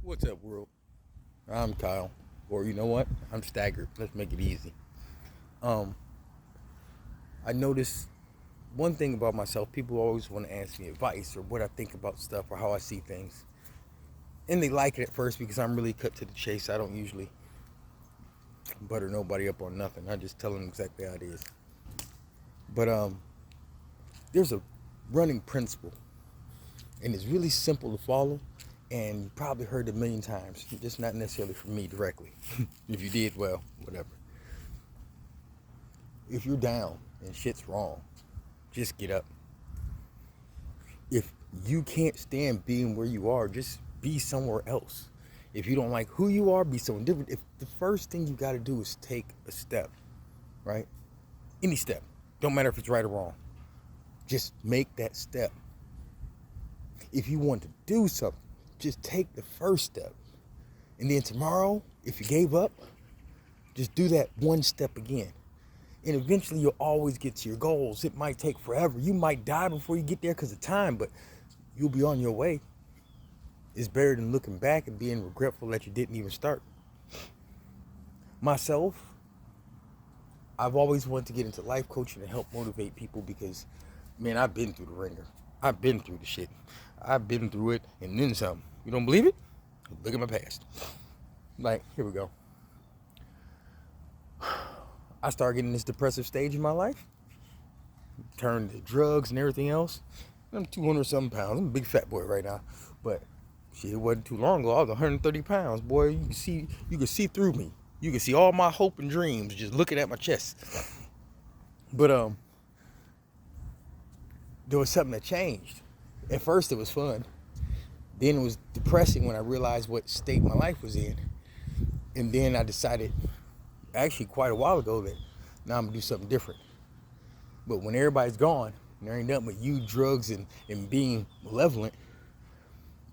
What's up, world? I'm Kyle. Or you know what? I'm staggered. Let's make it easy. Um, I notice one thing about myself. People always want to ask me advice or what I think about stuff or how I see things. And they like it at first because I'm really cut to the chase. I don't usually butter nobody up on nothing. I just tell them exactly how it is. But there's a running principle, and it's really simple to follow. And you probably heard it a million times, just not necessarily from me directly. If you did, well, whatever. If you're down and shit's wrong, just get up. If you can't stand being where you are, just be somewhere else. If you don't like who you are, be someone different. If the first thing you got to do is take a step, right? Any step, don't matter if it's right or wrong. Just make that step. If you want to do something, just take the first step. And then tomorrow, if you gave up, just do that one step again. And eventually you'll always get to your goals. It might take forever. You might die before you get there because of time, but you'll be on your way. It's better than looking back and being regretful that you didn't even start. Myself, I've always wanted to get into life coaching and help motivate people because, man, I've been through the ringer. I've been through the shit. I've been through it and then some. You don't believe it? Look at my past. Like, here we go. I started getting this depressive stage in my life. Turned to drugs and everything else. I'm 200 something pounds. I'm a big fat boy right now. But shit, it wasn't too long ago. I was 130 pounds. Boy, you could see through me. You could see all my hope and dreams just looking at my chest. But there was something that changed. At first it was fun. Then it was depressing when I realized what state my life was in. And then I decided, actually quite a while ago, that now I'm gonna do something different. But when everybody's gone, and there ain't nothing but you, drugs, and being malevolent,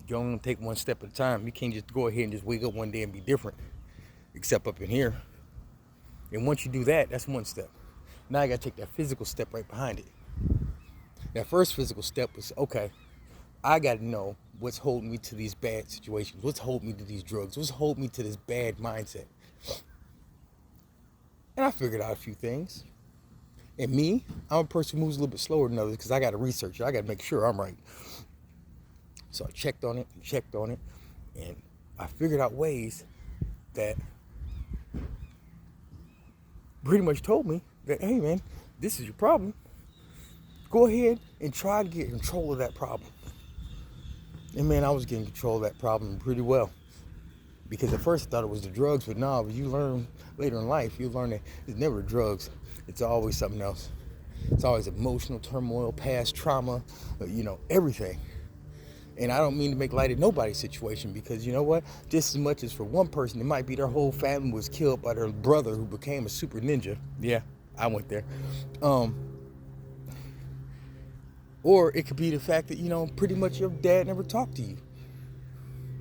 you only take one step at a time. You can't just go ahead and just wake up one day and be different, except up in here. And once you do that, that's one step. Now I gotta take that physical step right behind it. That first physical step was, okay, I gotta know what's holding me to these bad situations, what's holding me to these drugs, what's holding me to this bad mindset. And I figured out a few things. And me, I'm a person who moves a little bit slower than others because I got to research it. I got to make sure I'm right. So I checked on it, and I figured out ways that pretty much told me that, hey man, this is your problem. Go ahead and try to get control of that problem. And man, I was getting control of that problem pretty well. Because at first I thought it was the drugs, but no, but you learn later in life, you learn that it's never the drugs. It's always something else. It's always emotional turmoil, past trauma, everything. And I don't mean to make light of nobody's situation because you know what? Just as much as for one person, it might be their whole family was killed by their brother who became a super ninja. Yeah, I went there. Or it could be the fact that, pretty much your dad never talked to you.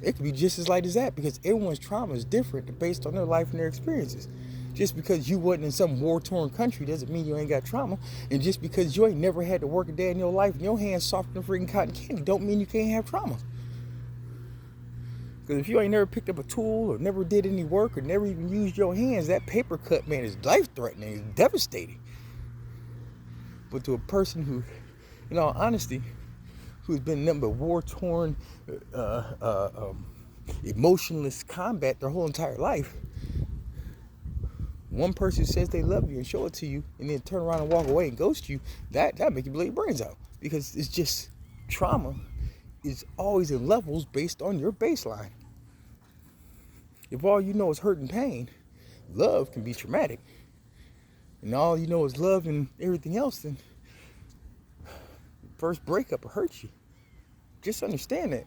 It could be just as light as that because everyone's trauma is different based on their life and their experiences. Just because you wasn't in some war-torn country doesn't mean you ain't got trauma. And just because you ain't never had to work a day in your life and your hands soft than freaking cotton candy don't mean you can't have trauma. Because if you ain't never picked up a tool or never did any work or never even used your hands, that paper cut, man, is life-threatening. It's devastating. But to a person who, in all honesty, who's been nothing but war-torn, emotionless combat their whole entire life, one person says they love you and show it to you and then turn around and walk away and ghost you, that make you blow your brains out. Because it's just, trauma is always in levels based on your baseline. If all you know is hurt and pain, love can be traumatic. And all you know is love and everything else, then first breakup will hurt you. Just understand that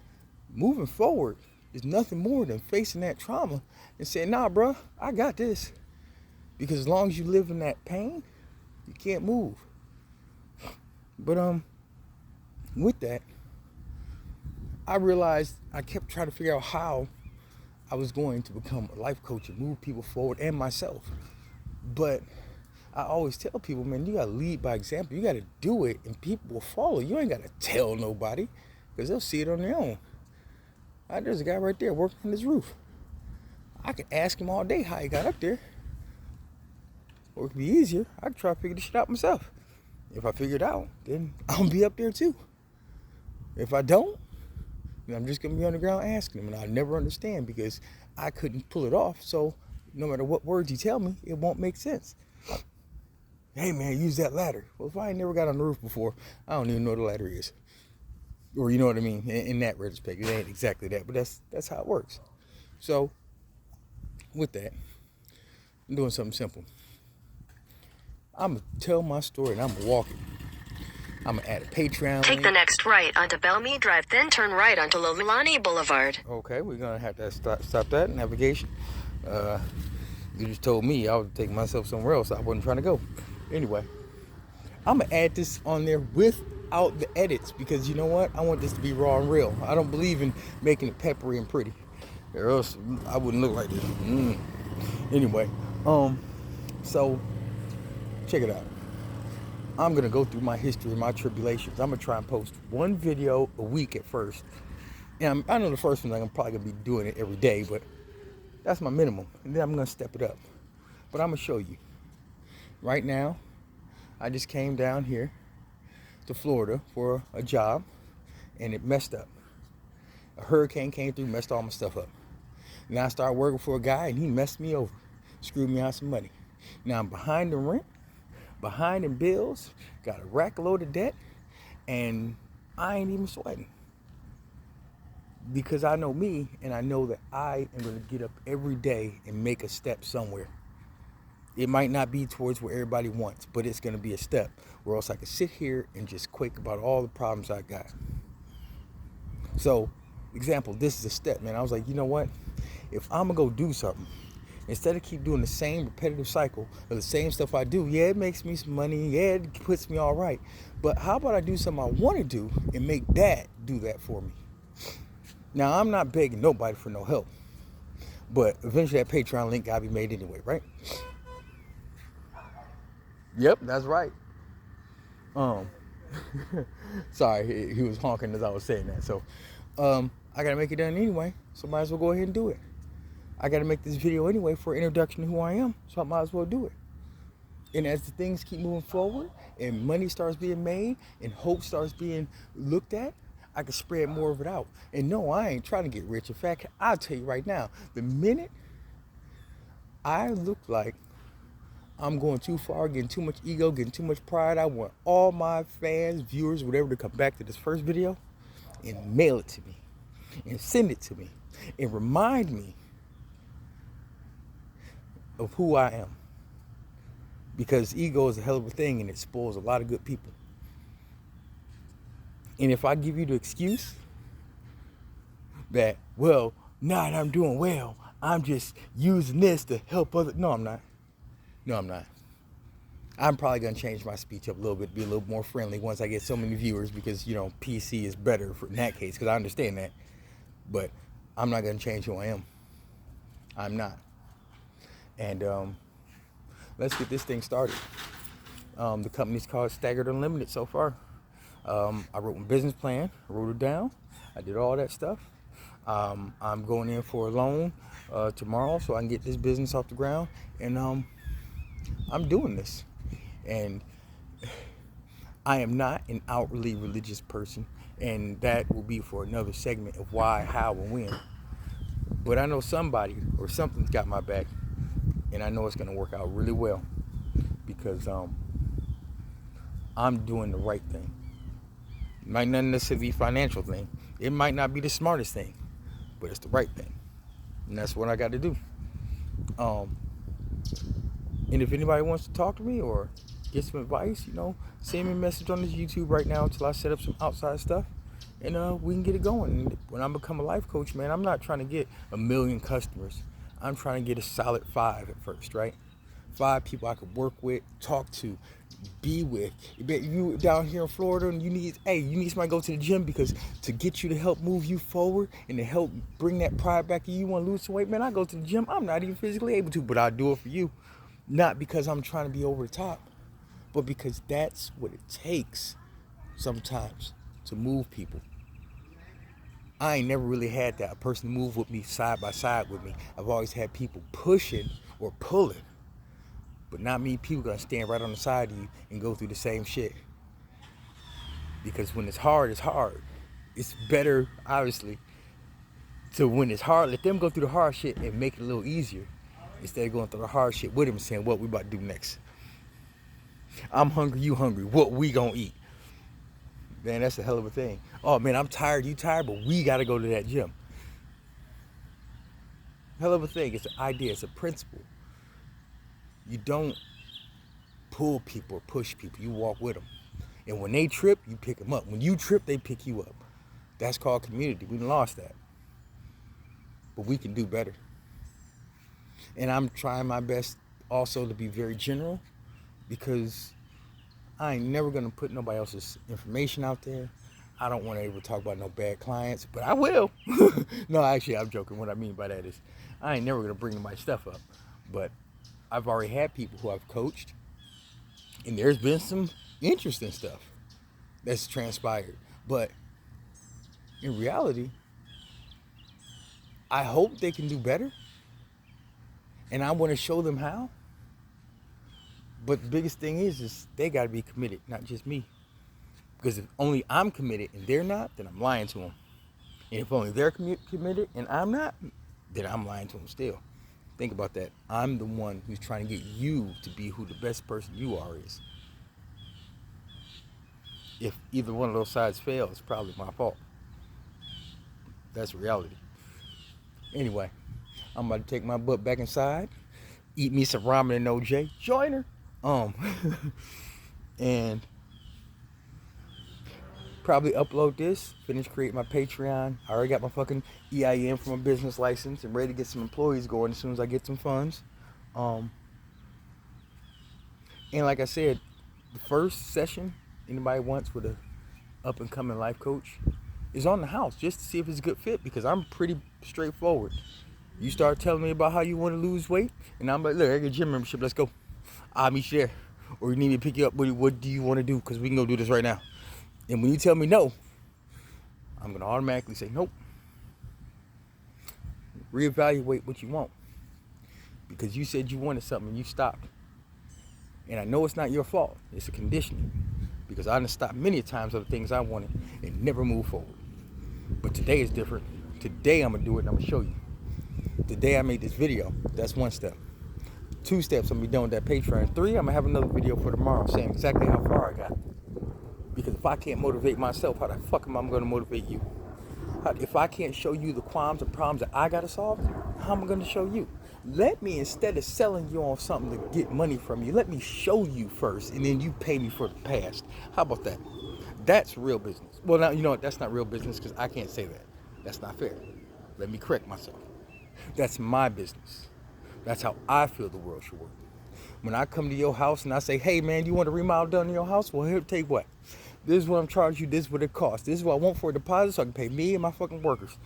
moving forward is nothing more than facing that trauma and saying, nah, bro, I got this. Because as long as you live in that pain, you can't move. But with that, I realized I kept trying to figure out how I was going to become a life coach and move people forward and myself. But I always tell people, man, you gotta lead by example. You gotta do it and people will follow. You ain't gotta tell nobody because they'll see it on their own. There's a guy right there working on this roof. I could ask him all day how he got up there. Or it could be easier. I could try to figure this shit out myself. If I figure it out, then I'll be up there too. If I don't, then I'm just going to be on the ground asking him. And I'll never understand because I couldn't pull it off. So no matter what words you tell me, it won't make sense. Hey man, use that ladder. Well, if I ain't never got on the roof before, I don't even know what a ladder is. Or you know what I mean? In that respect, it ain't exactly that, but that's how it works. So with that, I'm doing something simple. I'm going to tell my story and I'm going to walk it. I'm going to add a Patreon. Take the next right onto Bellmead Drive, then turn right onto Lolani Boulevard. Okay, we're going to have to stop that navigation. You just told me I would take myself somewhere else. I wasn't trying to go. Anyway, I'm going to add this on there without the edits because you know what? I want this to be raw and real. I don't believe in making it peppery and pretty. Or else I wouldn't look like this. Anyway, so check it out. I'm going to go through my history and my tribulations. I'm going to try and post one video a week at first. And I know the first one I'm probably going to be doing it every day, but that's my minimum. And then I'm going to step it up. But I'm going to show you. Right now, I just came down here to Florida for a job, and it messed up. A hurricane came through, messed all my stuff up. Now I started working for a guy, and he messed me over. Screwed me out some money. Now I'm behind in rent, behind in bills, got a rack load of debt, and I ain't even sweating. Because I know me, and I know that I am going to get up every day and make a step somewhere. It might not be towards where everybody wants, but it's going to be a step. Or else I can sit here and just quake about all the problems I got. So, example, this is a step, man. I was like, you know what? If I'm going to go do something, instead of keep doing the same repetitive cycle of the same stuff I do, yeah, it makes me some money. Yeah, it puts me all right. But how about I do something I want to do and make that do that for me? Now, I'm not begging nobody for no help. But eventually that Patreon link got to be made anyway, right? Yep, that's right. Sorry, he was honking as I was saying that. So, I got to make it done anyway. So might as well go ahead and do it. I got to make this video anyway for an introduction to who I am. So I might as well do it. And as the things keep moving forward and money starts being made and hope starts being looked at, I can spread more of it out. And no, I ain't trying to get rich. In fact, I'll tell you right now, the minute I look like I'm going too far, getting too much ego, getting too much pride, I want all my fans, viewers, whatever, to come back to this first video and mail it to me and send it to me and remind me of who I am. Because ego is a hell of a thing and it spoils a lot of good people. And if I give you the excuse that, well, now that I'm doing well, I'm just using this to help others. No, I'm not. No, I'm not. I'm probably going to change my speech up a little bit, be a little more friendly once I get so many viewers because, you know, PC is better in that case because I understand that. But I'm not going to change who I am. I'm not. And let's get this thing started. The company's called Staggered Unlimited so far. I wrote my business plan, I wrote it down, I did all that stuff. I'm going in for a loan tomorrow so I can get this business off the ground, and I'm doing this. And I am not an outwardly religious person, and that will be for another segment of why, how, and when. But I know somebody or something's got my back, and I know it's going to work out really well because I'm doing the right thing. It might not necessarily be a financial thing. It might not be the smartest thing, but it's the right thing. And that's what I got to do. And if anybody wants to talk to me or get some advice, you know, send me a message on this YouTube right now until I set up some outside stuff. And we can get it going. And when I become a life coach, man, I'm not trying to get 1 million customers. I'm trying to get a solid 5 at first, right? 5 people I could work with, talk to, be with. You down here in Florida and you need somebody to go to the gym because to get you to help move you forward and to help bring that pride back to you. You want to lose some weight, man, I go to the gym. I'm not even physically able to, but I'll do it for you. Not because I'm trying to be over the top, but because that's what it takes sometimes to move people. I ain't never really had that. A person move with me side by side with me. I've always had people pushing or pulling. But not many people gonna stand right on the side of you and go through the same shit. Because when it's hard, it's hard. It's better, obviously, to when it's hard, let them go through the hard shit and make it a little easier. Instead of going through the hard shit with them and saying, what we about to do next? I'm hungry, you hungry. What we gonna eat? Man, that's a hell of a thing. Oh man, I'm tired, you tired, but we gotta go to that gym. Hell of a thing. It's an idea, it's a principle. You don't pull people or push people, you walk with them. And when they trip, you pick them up. When you trip, they pick you up. That's called community. We lost that. But we can do better. And I'm trying my best also to be very general, because I ain't never gonna put nobody else's information out there. I don't want to ever talk about no bad clients, but I will. No, actually, I'm joking. What I mean by that is I ain't never gonna bring my stuff up. But I've already had people who I've coached, and there's been some interesting stuff that's transpired. But in reality, I hope they can do better, and I want to show them how. But the biggest thing is they got to be committed, not just me. Because if only I'm committed and they're not, then I'm lying to them. And if only they're committed and I'm not, then I'm lying to them still. Think about that. I'm the one who's trying to get you to be who the best person you are is. If either one of those sides fails, it's probably my fault. That's reality. Anyway, I'm about to take my butt back inside, eat me some ramen and OJ. Join her. And probably upload this, finish creating my Patreon. I already got my fucking EIN for my business license and ready to get some employees going as soon as I get some funds. And like I said, the first session anybody wants with a up and coming life coach is on the house, just to see if it's a good fit, because I'm pretty straightforward. You start telling me about how you want to lose weight, and I'm like, look, I got a gym membership, let's go. I'll meet you there. Or you need me to pick you up, what do you want to do? Because we can go do this right now. And when you tell me no, I'm going to automatically say nope. Reevaluate what you want. Because you said you wanted something and you stopped. And I know it's not your fault. It's a conditioning. Because I done stopped many times of the things I wanted and never moved forward. But today is different. Today I'm going to do it and I'm going to show you. Today I made this video. That's one step. 2 steps, I'm going to be done with that Patreon. 3, I'm going to have another video for tomorrow saying exactly how far I got. Because if I can't motivate myself, how the fuck am I going to motivate you? If I can't show you the qualms and problems that I got to solve, how am I going to show you? Let me, instead of selling you on something to get money from you, let me show you first, and then you pay me for the past. How about that? That's real business. Well, now, you know what? That's not real business, because I can't say that. That's not fair. Let me correct myself. That's my business. That's how I feel the world should work. When I come to your house and I say, hey man, you want a remodel done in your house? Well, here, take what? This is what I'm charging you. This is what it costs. This is what I want for a deposit so I can pay me and my fucking workers.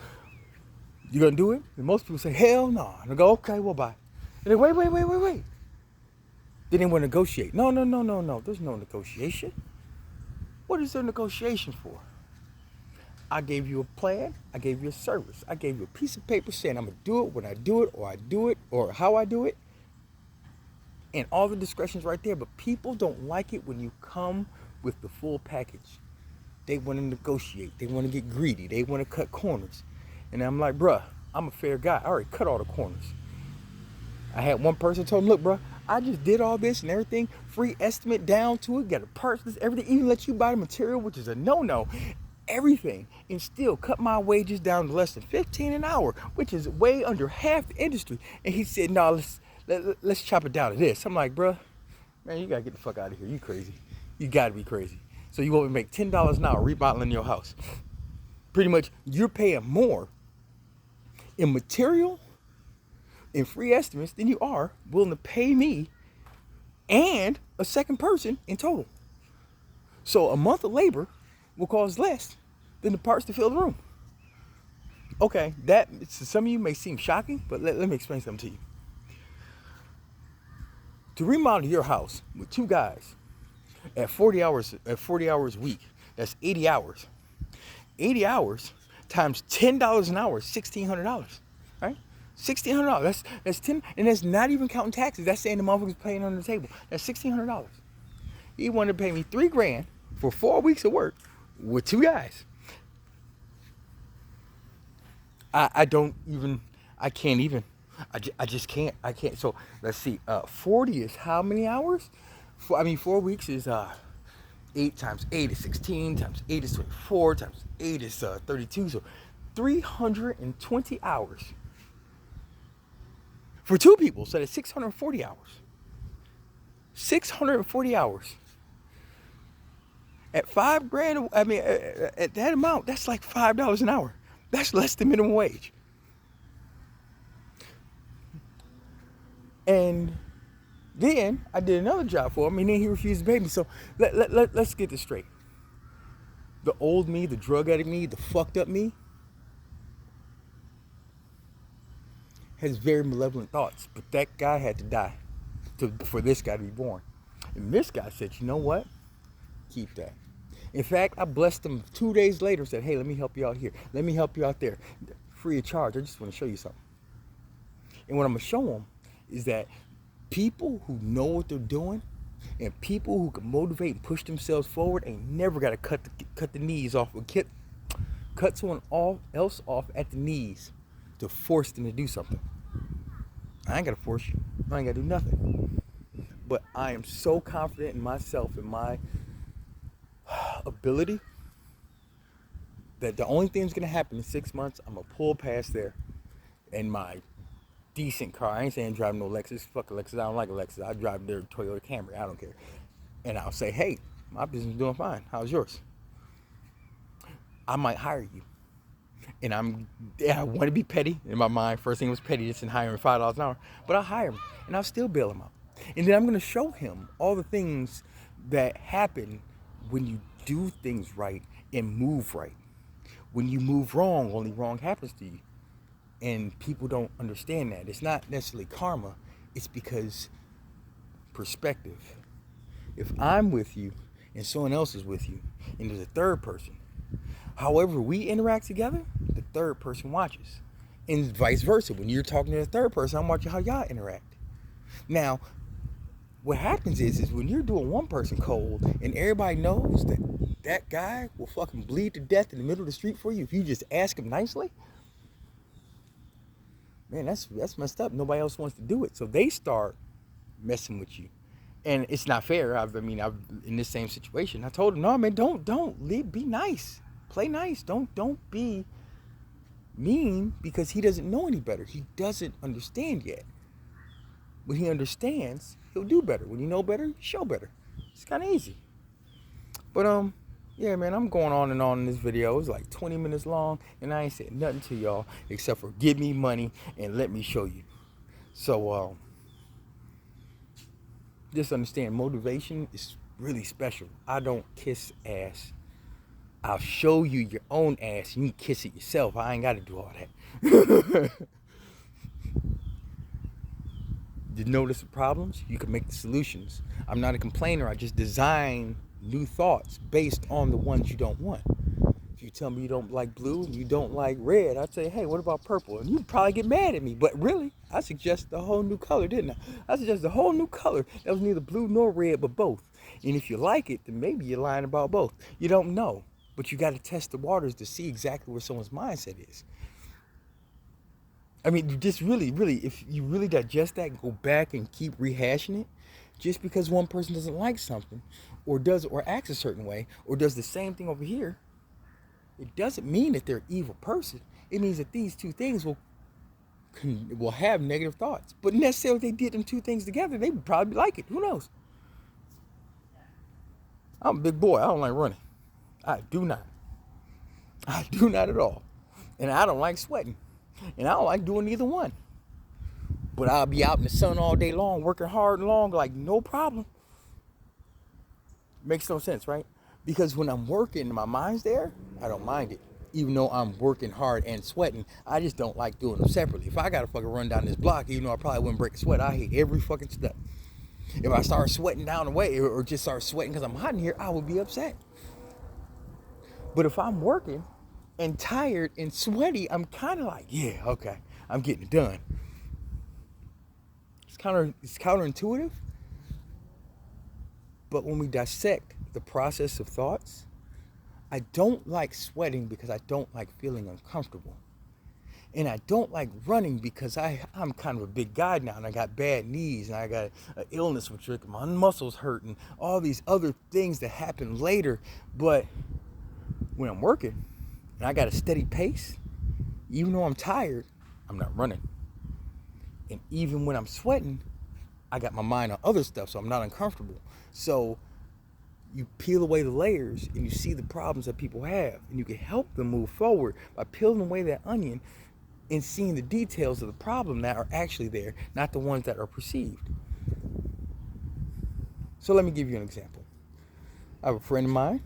You gonna do it? And most people say, hell no. And I go, okay, well, bye. And they wait. Then they want to negotiate. No. There's no negotiation. What is there negotiation for? I gave you a plan. I gave you a service. I gave you a piece of paper saying I'm gonna do it when I do it, or I do it, or how I do it. And all the discretion's right there. But people don't like it when you come with the full package. They want to negotiate. They want to get greedy. They want to cut corners. And I'm like, bruh, I'm a fair guy. I already cut all the corners. I had one person told me, look, bruh, I just did all this and everything. Free estimate down to it. Got a purchase, everything. Even let you buy the material, which is a no-no. Everything. And still cut my wages down to less than $15 an hour, which is way under half the industry. And he said, no, let's chop it down to this. I'm like, bruh, man, you got to get the fuck out of here. You crazy. You got to be crazy. So you want me to make $10 an hour remodeling your house. Pretty much, you're paying more in material, in free estimates, than you are willing to pay me and a second person in total. So a month of labor will cost less than the parts to fill the room. Okay, that to some of you may seem shocking, but let me explain something to you. To remodel your house with 2 guys at 40 hours a week, that's 80 hours. 80 hours times $10 an hour is $1,600, right? $1,600. That's 10, and that's not even counting taxes. That's saying the motherfucker's paying under the table. That's $1,600. He wanted to pay me $3,000 for 4 weeks of work with 2 guys. I just can't. I can't. So let's see. 40 is how many hours? 4 weeks is 8 times 8 is 16 times 8 is 24 times 8 is 32. So 320 hours for 2 people. So that's 640 hours. 640 hours. At $5,000, I mean, at that amount, that's like $5 an hour. That's less than minimum wage. And then I did another job for him, and then he refused to pay me. So let's get this straight. The old me, the drug addict me, the fucked up me, has very malevolent thoughts. But that guy had to die for this guy to be born. And this guy said, you know what? Keep that. In fact, I blessed him 2 days later, said, hey, let me help you out here. Let me help you out there. Free of charge. I just want to show you something. And what I'm going to show him is that people who know what they're doing and people who can motivate and push themselves forward ain't never got to cut the knees off, or cut someone else off at the knees to force them to do something. I ain't got to force you. I ain't got to do nothing. But I am so confident in myself and my ability that the only thing that's going to happen in 6 months, I'm going to pull past there in my decent car. I ain't saying drive no Lexus. Fuck a Lexus. I don't like a Lexus. I drive their Toyota Camry. I don't care. And I'll say, hey, my business is doing fine. How's yours? I might hire you. And I want to be petty in my mind. First thing was petty, just in hiring $5 an hour. But I'll hire him, and I'll still bail him out. And then I'm going to show him all the things that happen when you do things right and move right. When you move wrong, only wrong happens to you. And people don't understand that. It's not necessarily karma. It's because perspective. If I'm with you and someone else is with you and there's a third person, however we interact together, the third person watches. And vice versa. When you're talking to the third person, I'm watching how y'all interact. Now, what happens is when you're doing one person cold and everybody knows that guy will fucking bleed to death in the middle of the street for you if you just ask him nicely, man, that's messed up. Nobody else wants to do it. So they start messing with you. And it's not fair. I've in this same situation. I told him, no, man, don't be nice. Play nice. Don't be mean, because he doesn't know any better. He doesn't understand yet. When he understands, he'll do better. When you know better, you show better. It's kind of easy. But yeah, man, I'm going on and on in this video. It's like 20 minutes long, and I ain't saying nothing to y'all except for give me money and let me show you. So just understand, motivation is really special. I don't kiss ass. I'll show you your own ass. You can kiss it yourself. I ain't got to do all that. You notice the problems, you can make the solutions. I'm not a complainer. I just design new thoughts based on the ones you don't want. If you tell me you don't like blue and you don't like red, I'd say, hey, what about purple? And you'd probably get mad at me. But really, I suggested a whole new color, didn't I? I suggested a whole new color that was neither blue nor red, but both. And if you like it, then maybe you're lying about both. You don't know, but you got to test the waters to see exactly where someone's mindset is. I mean, you just really, if you really digest that and go back and keep rehashing it, just because one person doesn't like something or acts a certain way or does the same thing over here, it doesn't mean that they're an evil person. It means that these two things will have negative thoughts. But necessarily if they did them two things together, they would probably like it. Who knows? I'm a big boy. I don't like running. I do not. I do not at all. And I don't like sweating. And I don't like doing either one. But I'll be out in the sun all day long, working hard and long, like no problem. Makes no sense, right? Because when I'm working and my mind's there, I don't mind it. Even though I'm working hard and sweating, I just don't like doing them separately. If I gotta fucking run down this block, even though I probably wouldn't break a sweat, I hate every fucking step. If I start sweating down the way or just start sweating because I'm hot in here, I would be upset. But if I'm working and tired and sweaty, I'm kind of like, yeah, okay, I'm getting it done. It's counterintuitive, but when we dissect the process of thoughts, I don't like sweating because I don't like feeling uncomfortable. And I don't like running because I'm kind of a big guy now, and I got bad knees, and I got an illness which my muscles hurt, and all these other things that happen later. But when I'm working and I got a steady pace, even though I'm tired, I'm not running. And even when I'm sweating, I got my mind on other stuff, so I'm not uncomfortable. So you peel away the layers and you see the problems that people have, and you can help them move forward by peeling away that onion and seeing the details of the problem that are actually there, not the ones that are perceived. So let me give you an example. I have a friend of mine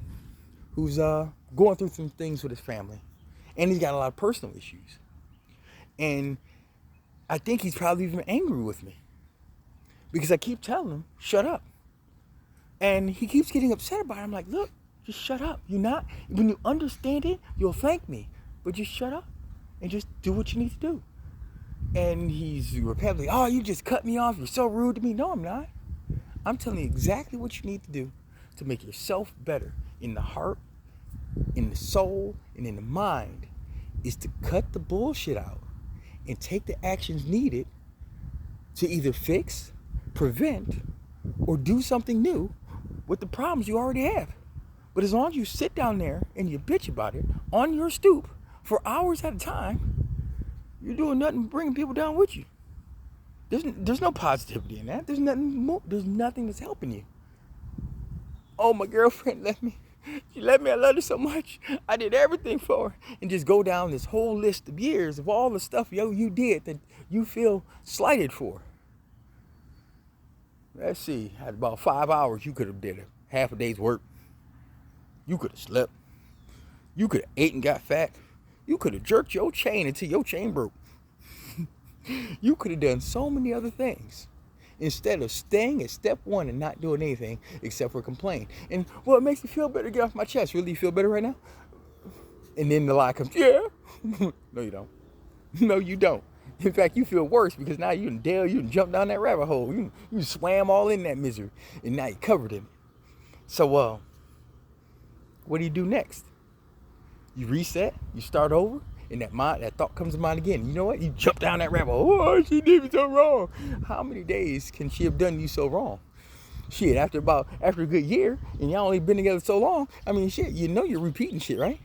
who's going through some things with his family, and he's got a lot of personal issues. And I think he's probably even angry with me because I keep telling him, shut up. And he keeps getting upset about it. I'm like, look, just shut up. When you understand it, you'll thank me. But just shut up and just do what you need to do. And he's repetitively, oh, you just cut me off. You're so rude to me. No, I'm not. I'm telling you exactly what you need to do to make yourself better in the heart, in the soul, and in the mind, is to cut the bullshit out and take the actions needed to either fix, prevent, or do something new with the problems you already have. But as long as you sit down there and you bitch about it on your stoop for hours at a time, you're doing nothing but bringing people down with you. There's no positivity in that. There's nothing that's helping you. Oh, my girlfriend left me. She left me. I loved her so much. I did everything for her. And just go down this whole list of years of all the stuff you did that you feel slighted for. Let's see. At about 5 hours, you could have did half a day's work. You could have slept. You could have ate and got fat. You could have jerked your chain until your chain broke. You could have done so many other things instead of staying at step one and not doing anything except for complain. And, well, it makes me feel better to get off my chest. Really, you feel better right now? And then the lie comes, yeah. No, you don't. No, you don't. In fact, you feel worse because now you done jumped down that rabbit hole. You swam all in that misery, and now you're covered in it. So, what do you do next? You reset, you start over, and that thought comes to mind again. You know what? You jump down that rabbit hole. Oh, she did me so wrong. How many days can she have done you so wrong? Shit, after a good year, and y'all only been together so long, I mean, shit, you know you're repeating shit, right?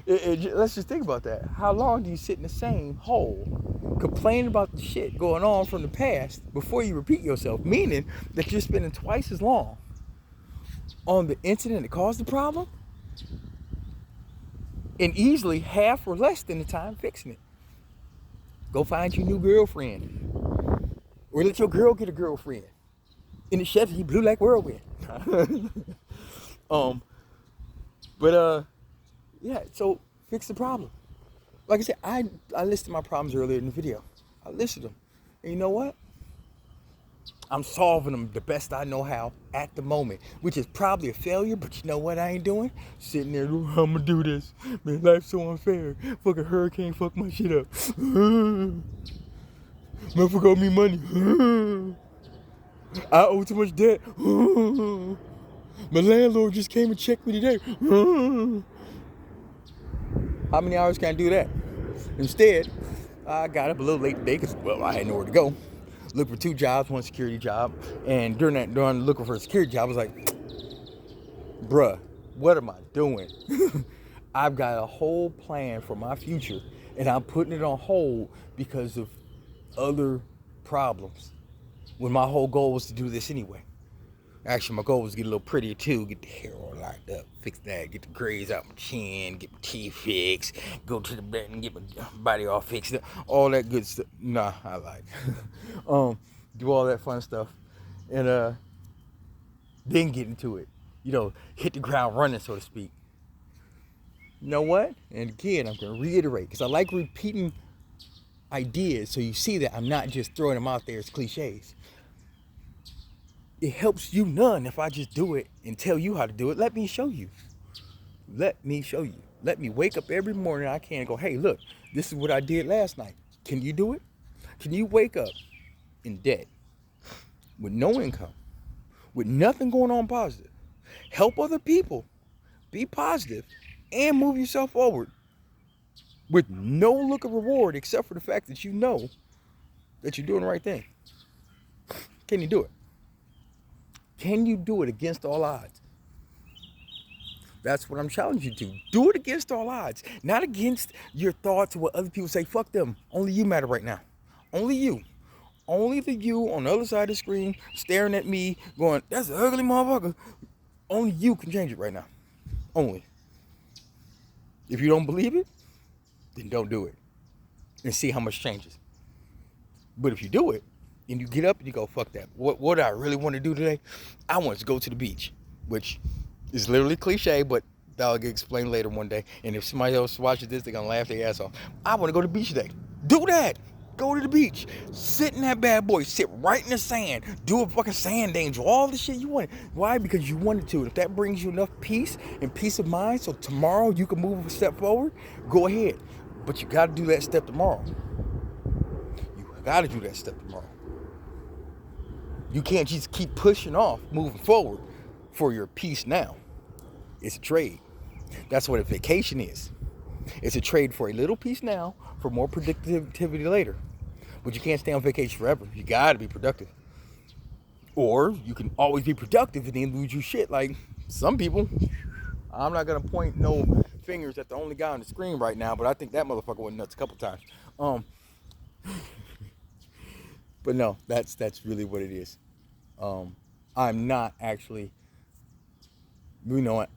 Let's just think about that. How long do you sit in the same hole, complaining about the shit going on from the past before you repeat yourself? Meaning that you're spending twice as long on the incident that caused the problem, and easily half or less than the time fixing it. Go find your new girlfriend, or let your girl get a girlfriend. In the Chevy, he blew like whirlwind. Yeah, so fix the problem. Like I said, I listed my problems earlier in the video. I listed them. And you know what? I'm solving them the best I know how at the moment, which is probably a failure, but you know what I ain't doing? Sitting there, I'm gonna do this. Man, life's so unfair. Fucking hurricane fuck my shit up. Motherfucker owe me money. I owe too much debt. My landlord just came and checked me today. How many hours can I do that? Instead, I got up a little late today because, well, I had nowhere to go. Looked for 2 jobs, 1 security job. And during looking for a security job, I was like, bruh, what am I doing? I've got a whole plan for my future, and I'm putting it on hold because of other problems, when my whole goal was to do this anyway. Actually, my goal was to get a little prettier too, get the hair all locked up, fix that, get the grays out my chin, get my teeth fixed, go to the bed and get my body all fixed up, all that good stuff. Nah, I lied. Do all that fun stuff, and then get into it. Hit the ground running, so to speak. You know what? And again, I'm gonna reiterate, because I like repeating ideas, so you see that I'm not just throwing them out there as cliches. It helps you none if I just do it and tell you how to do it. Let me show you. Let me show you. Let me wake up every morning I can and go, hey, look, this is what I did last night. Can you do it? Can you wake up in debt with no income, with nothing going on positive, help other people, be positive, and move yourself forward with no look of reward except for the fact that you know that you're doing the right thing? Can you do it? Can you do it against all odds? That's what I'm challenging you to. Do it against all odds. Not against your thoughts or what other people say. Fuck them. Only you matter right now. Only you. Only the you on the other side of the screen staring at me going, that's an ugly motherfucker. Only you can change it right now. Only. If you don't believe it, then don't do it. And see how much changes. But if you do it, and you get up and you go, fuck that. What do I really want to do today? I want to go to the beach, which is literally cliche, but that'll get explained later one day. And if somebody else watches this, they're going to laugh their ass off. I want to go to the beach today. Do that. Go to the beach. Sit in that bad boy. Sit right in the sand. Do a fucking sand dance. Do all the shit you want. Why? Because you wanted to. If that brings you enough peace and peace of mind so tomorrow you can move a step forward, go ahead. But you got to do that step tomorrow. You got to do that step tomorrow. You can't just keep pushing off, moving forward for your peace now. It's a trade. That's what a vacation is. It's a trade for a little peace now for more productivity later. But you can't stay on vacation forever. You gotta be productive. Or you can always be productive and then lose your shit like some people. I'm not gonna point no fingers at the only guy on the screen right now, but I think that motherfucker went nuts a couple times. But no, that's really what it is. I'm not actually, you know what,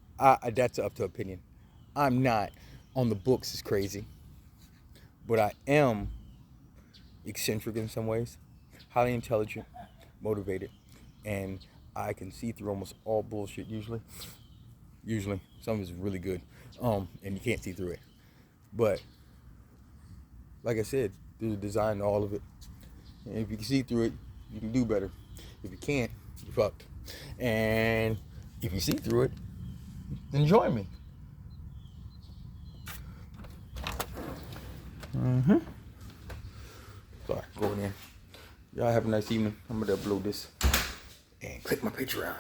that's up to opinion. I'm not on the books as crazy, but I am eccentric in some ways, highly intelligent, motivated, and I can see through almost all bullshit usually. Some of it's really good, and you can't see through it. But like I said, there's a design to all of it. And if you can see through it, you can do better. If you can't, you're fucked. And if you see through it, then join me. Sorry, going in. Y'all have a nice evening. I'm gonna upload this and click my picture on.